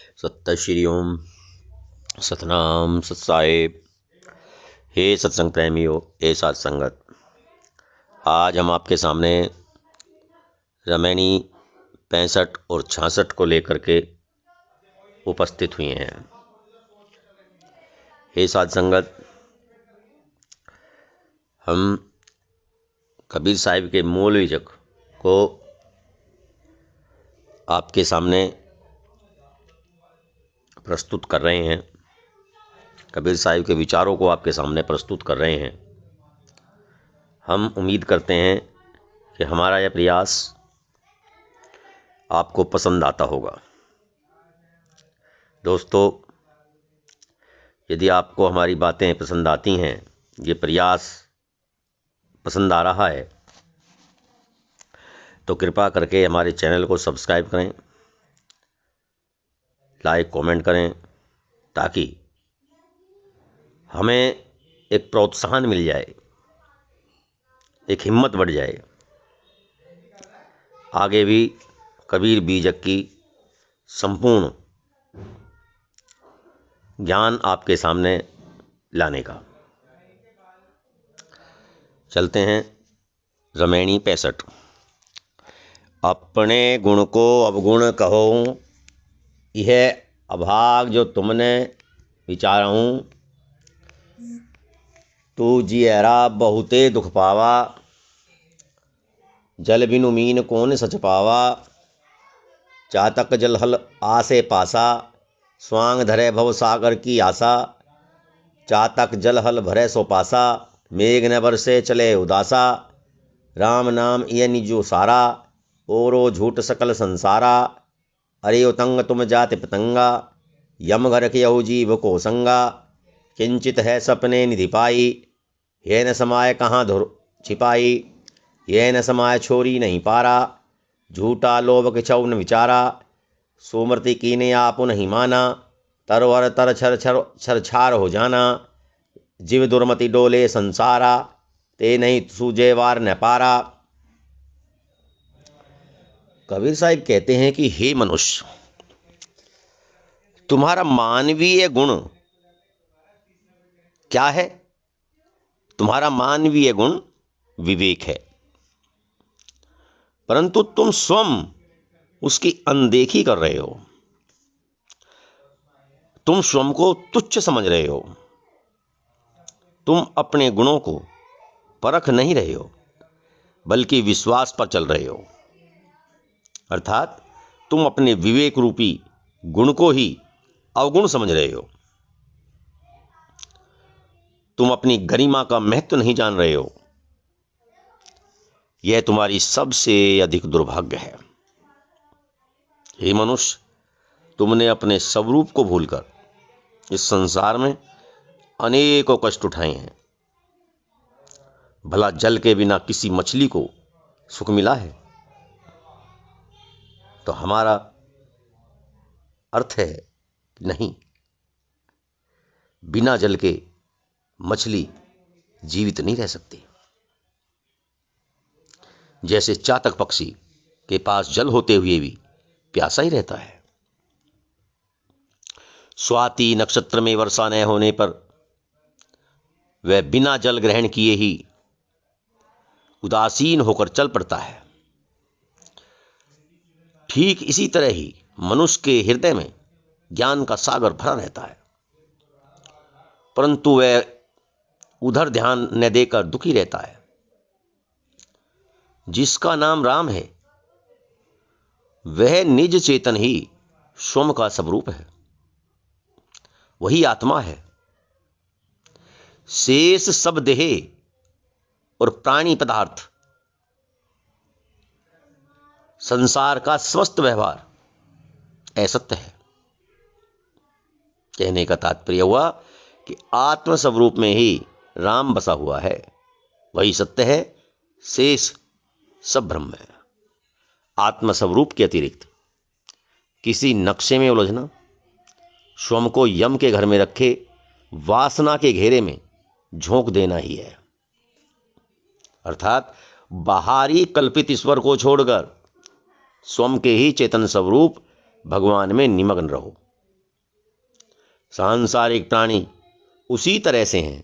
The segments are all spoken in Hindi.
सत्य श्री ओम सतनाम सत्साहेब। हे सत्संग प्रेमियों, हे साथ संगत, आज हम आपके सामने रामायणी 65 और 66 को लेकर के उपस्थित हुए हैं। हे साथ संगत, हम कबीर साहिब के मूल विजक को आपके सामने प्रस्तुत कर रहे हैं। कबीर साहिब के विचारों को आपके सामने प्रस्तुत कर रहे हैं। हम उम्मीद करते हैं कि हमारा यह प्रयास आपको पसंद आता होगा। दोस्तों, यदि आपको हमारी बातें पसंद आती हैं, ये प्रयास पसंद आ रहा है, तो कृपा करके हमारे चैनल को सब्सक्राइब करें, लाइक कमेंट करें, ताकि हमें एक प्रोत्साहन मिल जाए, एक हिम्मत बढ़ जाए, आगे भी कबीर बीजक की संपूर्ण ज्ञान आपके सामने लाने का। चलते हैं रामायणी 65। अपने गुण को अवगुण कहो, यह अभाग जो तुमने विचारहूँ। तू जियरा बहुते दुख पावा, जल बिनु मीन कौन सच पावा। चातक जल हल आसे पासा, स्वांग धरे भव सागर की आशा। चातक जल हल भरे सो पासा, मेघ न बरसे चले उदासा। राम नाम ये निजो सारा, ओरो झूठ सकल संसारा। अरे उतंग तुम जाति पतंगा, यम घर के यहु जीव को संगा। किंचित है सपने निधि पाई, ये न समाय कहाँ धुर छिपाई। ये न समाय छोरी नहीं पारा, झूठा लोभ किछौ न विचारा। सुमृति कीने आपु नहीं माना, तरवर तर छर छर छर छार हो जाना। जीव दुर्मति डोले संसारा, ते नहीं सूझे वार न पारा। कबीर साहिब कहते हैं कि हे मनुष्य, तुम्हारा मानवीय गुण क्या है? तुम्हारा मानवीय गुण विवेक है, परंतु तुम स्वयं उसकी अनदेखी कर रहे हो। तुम स्वयं को तुच्छ समझ रहे हो। तुम अपने गुणों को परख नहीं रहे हो, बल्कि विश्वास पर चल रहे हो। अर्थात तुम अपने विवेक रूपी गुण को ही अवगुण समझ रहे हो। तुम अपनी गरिमा का महत्व नहीं जान रहे हो। यह तुम्हारी सबसे अधिक दुर्भाग्य है। हे मनुष्य, तुमने अपने स्वरूप को भूलकर इस संसार में अनेकों कष्ट उठाए हैं। भला जल के बिना किसी मछली को सुख मिला है? तो हमारा अर्थ है कि नहीं, बिना जल के मछली जीवित नहीं रह सकती। जैसे चातक पक्षी के पास जल होते हुए भी प्यासा ही रहता है। स्वाति नक्षत्र में वर्षा न होने पर वह बिना जल ग्रहण किए ही उदासीन होकर चल पड़ता है। ठीक इसी तरह ही मनुष्य के हृदय में ज्ञान का सागर भरा रहता है, परंतु वह उधर ध्यान न देकर दुखी रहता है। जिसका नाम राम है, वह निज चेतन ही स्वयं का स्वरूप है। वही आत्मा है। शेष सब देह और प्राणी पदार्थ, संसार का समस्त व्यवहार असत्य है। कहने का तात्पर्य हुआ कि आत्म स्वरूप में ही राम बसा हुआ है, वही सत्य है, शेष सब ब्रह्म है। आत्म स्वरूप के अतिरिक्त किसी नक्शे में उलझना, स्वयं को यम के घर में रखे वासना के घेरे में झोंक देना ही है। अर्थात बाहरी कल्पित ईश्वर को छोड़कर स्वयं के ही चेतन स्वरूप भगवान में निमग्न रहो। सांसारिक प्राणी उसी तरह से हैं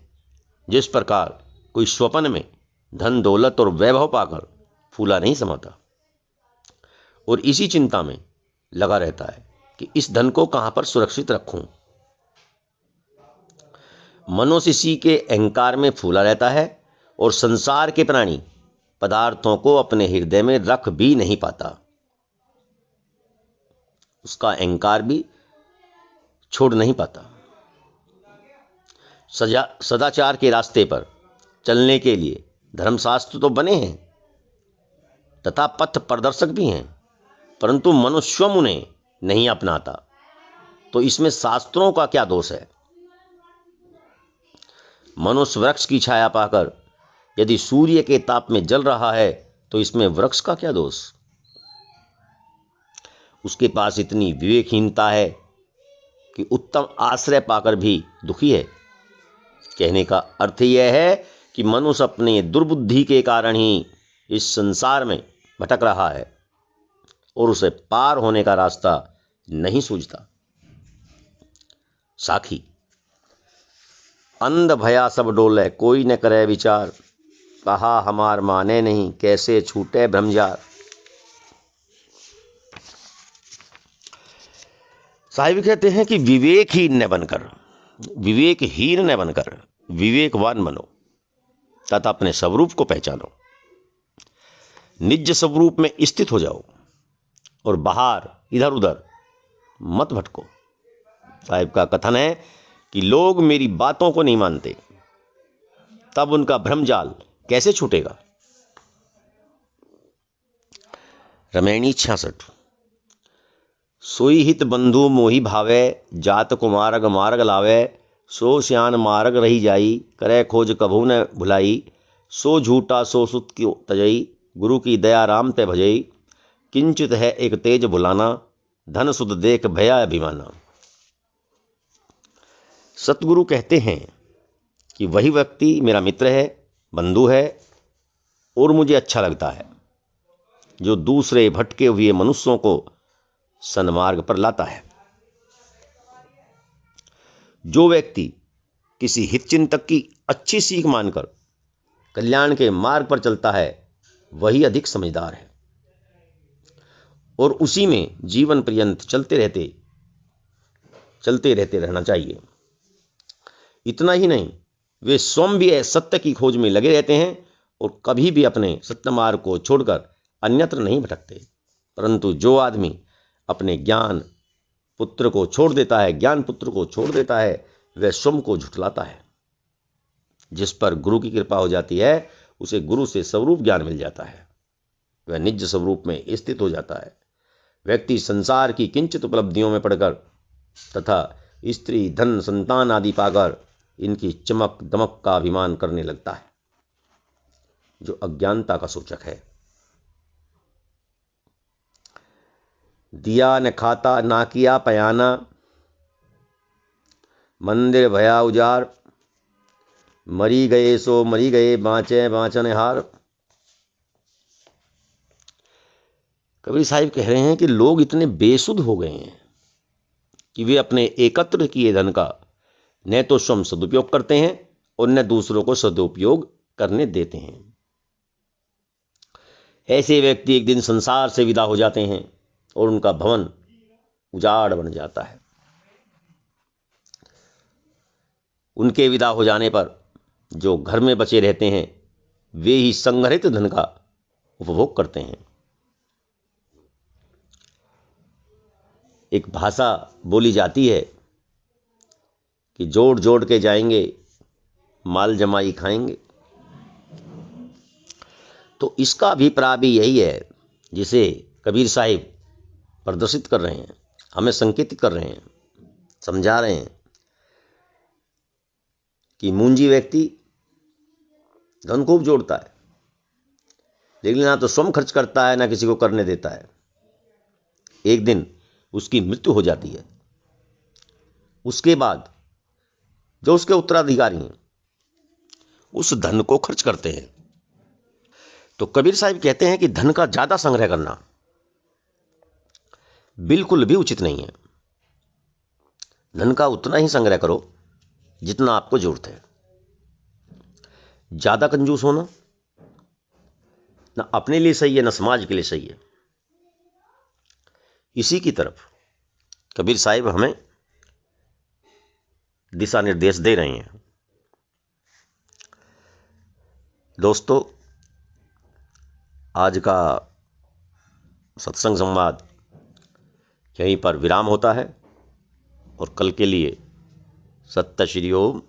जिस प्रकार कोई स्वप्न में धन दौलत और वैभव पाकर फूला नहीं समाता और इसी चिंता में लगा रहता है कि इस धन को कहां पर सुरक्षित रखूं। मनुष्य इसी के अहंकार में फूला रहता है और संसार के प्राणी पदार्थों को अपने हृदय में रख भी नहीं पाता, उसका अहंकार भी छोड़ नहीं पाता। सदाचार के रास्ते पर चलने के लिए धर्मशास्त्र तो बने हैं तथा पथ प्रदर्शक भी हैं, परंतु मनुष्य उन्हें नहीं अपनाता, तो इसमें शास्त्रों का क्या दोष है। मनुष्य वृक्ष की छाया पाकर यदि सूर्य के ताप में जल रहा है तो इसमें वृक्ष का क्या दोष। उसके पास इतनी विवेकहीनता है कि उत्तम आश्रय पाकर भी दुखी है। कहने का अर्थ यह है कि मनुष्य अपने दुर्बुद्धि के कारण ही इस संसार में भटक रहा है और उसे पार होने का रास्ता नहीं सूझता। साखी अंध भया सब डोले कोई न करे विचार, कहा हमार माने नहीं कैसे छूटे भ्रमजार। साहिब कहते हैं कि विवेकहीन न बनकर विवेकवान बनो तथा अपने स्वरूप को पहचानो, निज स्वरूप में स्थित हो जाओ और बाहर इधर उधर मत भटको। साहिब का कथन है कि लोग मेरी बातों को नहीं मानते, तब उनका भ्रमजाल कैसे छूटेगा। रामायणी 66। सोई हित बंधु मोहि भावे, जात को मार्ग मार्ग लावे, सो श्यान मार्ग रही जाई, करे खोज कभू न भुलाई, सो झूठा सो सुत क्यों तजई, गुरु की दया राम ते भजई, किंचित है एक तेज भुलाना, धन सुध देख भया अभिमाना। सतगुरु कहते हैं कि वही व्यक्ति मेरा मित्र है, बंधु है और मुझे अच्छा लगता है जो दूसरे भटके हुए मनुष्यों को सन्मार्ग पर लाता है। जो व्यक्ति किसी हितचिंतक की अच्छी सीख मानकर कल्याण के मार्ग पर चलता है वही अधिक समझदार है और उसी में जीवन पर्यंत चलते रहते रहना चाहिए। इतना ही नहीं, वे स्वयं भी सत्य की खोज में लगे रहते हैं और कभी भी अपने सत्य मार्ग को छोड़कर अन्यत्र नहीं भटकते। परंतु जो आदमी अपने ज्ञान पुत्र को छोड़ देता है, वह स्वयं को झुठलाता है। जिस पर गुरु की कृपा हो जाती है उसे गुरु से स्वरूप ज्ञान मिल जाता है, वह निज स्वरूप में स्थित हो जाता है। व्यक्ति संसार की किंचित उपलब्धियों में पड़कर तथा स्त्री धन संतान आदि पाकर इनकी चमक दमक का अभिमान करने लगता है, जो अज्ञानता का सूचक है। दिया न खाता ना किया पयाना, मंदिर भया उजार, मरी गए सो मरी गए बाँचे बाँचन हार। कबीर साहिब कह रहे हैं कि लोग इतने बेसुध हो गए हैं कि वे अपने एकत्र किए धन का न तो स्वयं सदुपयोग करते हैं और न दूसरों को सदुपयोग करने देते हैं। ऐसे व्यक्ति एक दिन संसार से विदा हो जाते हैं और उनका भवन उजाड़ बन जाता है। उनके विदा हो जाने पर जो घर में बचे रहते हैं वे ही संग्रहित धन का उपभोग करते हैं। एक भाषा बोली जाती है कि जोड़ जोड़ के जाएंगे माल जमाई खाएंगे। तो इसका अभिप्राय भी यही है जिसे कबीर साहिब प्रदर्शित कर रहे हैं, हमें संकेतित कर रहे हैं, समझा रहे हैं कि मुंजी व्यक्ति धन खूब जोड़ता है लेकिन ना तो स्वयं खर्च करता है ना किसी को करने देता है। एक दिन उसकी मृत्यु हो जाती है, उसके बाद जो उसके उत्तराधिकारी हैं उस धन को खर्च करते हैं। तो कबीर साहिब कहते हैं कि धन का ज्यादा संग्रह करना बिल्कुल भी उचित नहीं है। धन का उतना ही संग्रह करो जितना आपको जरूरत है। ज़्यादा कंजूस होना ना अपने लिए सही है ना समाज के लिए सही है। इसी की तरफ कबीर साहिब हमें दिशा निर्देश दे रहे हैं। दोस्तों, आज का सत्संग संवाद यहीं पर विराम होता है और कल के लिए सत्य श्री ओम।